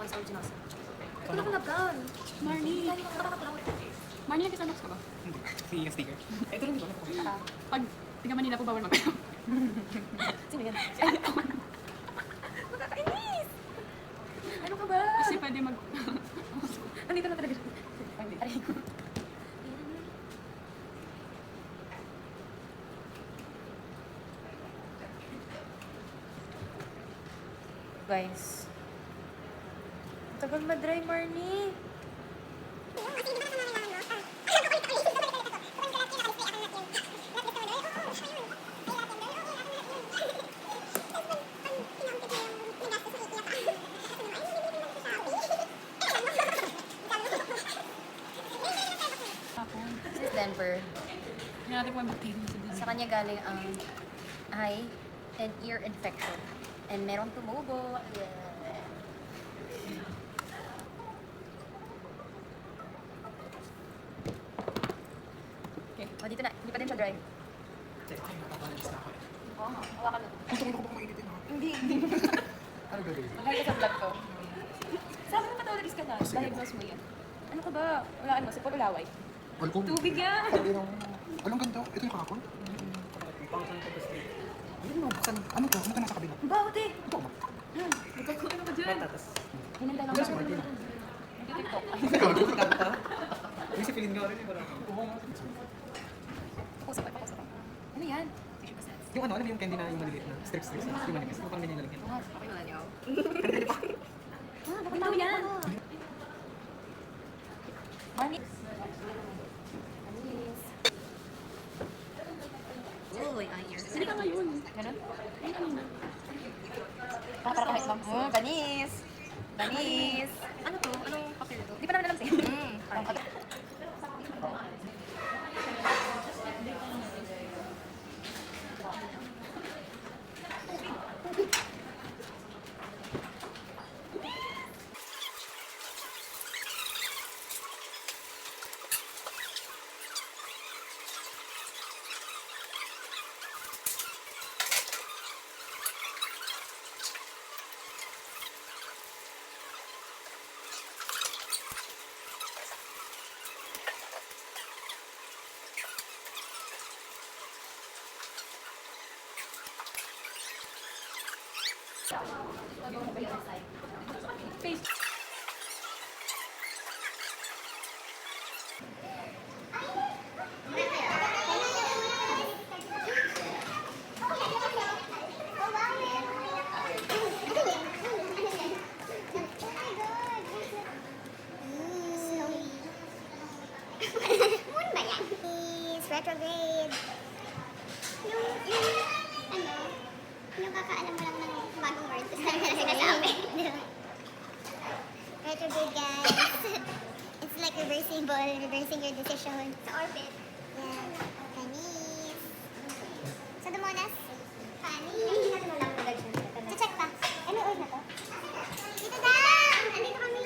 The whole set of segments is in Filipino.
sa originals. Ito na ko na brown. Marnie. Marnie, nag-Starbucks ka ba? Hindi. Si sticker. Ito rin dito. Pag tiga Manila po, bawal mag Sino yan? Nakakainis! Ano ka ba? Kasi pwede mag... Nandito na talaga siya. Aray ko. Guys. Tagal ma-dry, Marnie. This is Denver. Hindi natin kung may bacteria sa dito. Sa kanya galing ang eye and ear infection. And merong tumubo. Okay. O, dito na. Hindi pa din siya dry. Ay, napapaligis na ako. Oo, hawakan mo. Ang tumulong ko baka mainitin ako. Hindi. Ano gagawin? Mahal ka sa vlog ko. Sabi mo patawagis ka na. Oh, sige. Diagnose mo yan. Ano ka ba? Wala ano, si Puro Laway. Alcohol. Tubig yan! Anong ganito? Ito yung kahapon? Pangsan ko gusto. Ano mo? Buksan. Ano to? Ano ka nasa kabila? Ang baho, te! Ito ba? Yan. Ano ka dyan? Matatas. Hinantay lang Yes, ako. Martin. Nag-tiktok. Kanta? May si Pilin nga rin eh. Wala ka. Oo nga. Pakusap. Ano yan? Tissue cassette. Yung ano, alam mo yung candy na yung maliliit na strips. Yung manipis. Yung pang ganyan lalagyan. Oo nga, okay wala niyo. Ano Bakit tao yan? Marnie. Uy, ang ear. Hindi ka ngayon. Ganun? Ay, kanina. Para kahit lang. Banis! Banis! Ano to? Anong papel to? Di pa naman alam sa'yo. Parang Face. Moon ba yan? Is retrograde. Yung kakaalam mo lang ng bagong word, tapos lang na sinasabi. Retrograde, guys. It's like reversing your decision sa orbit. Yan. Panis. Sa Dumonas? Panis. Hindi natin alam kung dahil siya. Check pa. Ano oil na to? Dito daw! Nandito kami.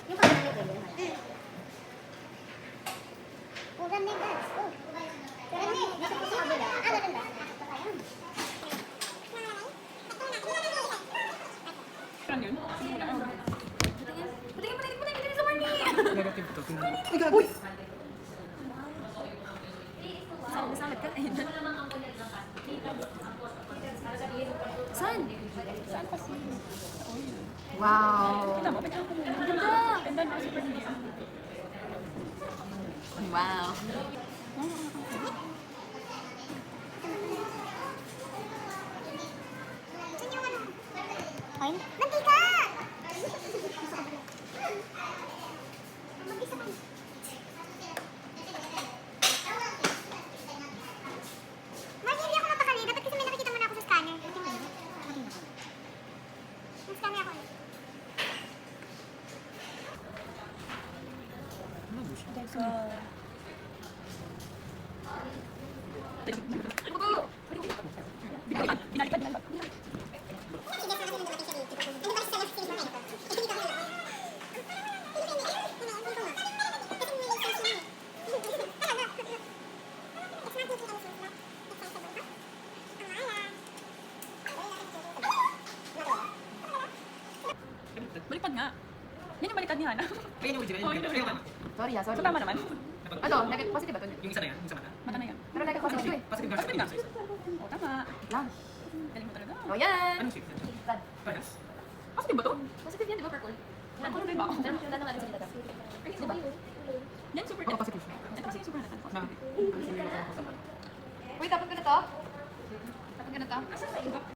Yung pagkakas ko yun. Oh, ganda yung dance. Oh. Ganda. Dito po sa kabila. Ah, maganda. Ayun. Ano yun? Patingin sa Marnie! Negative to. Ay, gagawin! Salit ka. Ayun. Saan? Saan kasi? Wow! Kita mo, pwede ako muna. Ganda! Ganda na super niya. Wow! Saan yung ano? Ay, mantika! Mag-isa ka. Marnie, hindi ako mapakali. Dapat kasi may nakikita mo na ako sa scanner. Nag-scanner ako. Ano ba siya? Binalikan. Baliktad nga. Yan yung baliktad ni Hana. Kaya yung original, Oh, yung yun, kaya yun. Sorry ha, sorry. So tama naman. Ito, negative, positive ba ito? yung isa na yan, yung sa mata. Mata na yan. Pero negative positive ito eh. Positive Positive version. nga. Oh, tama. Lang. Galing mo talaga. O yan! Anong shape? Bad. Parehas. Positive ba to? Positive yan, di ba, purple? Ano ba ba ako? Tanong natin sa dito. Di ba? Yan super Oo, positive siya. Yan kasi yung super natin. Na, Positive. Wait, tapon ko na to? Tapon ko na to?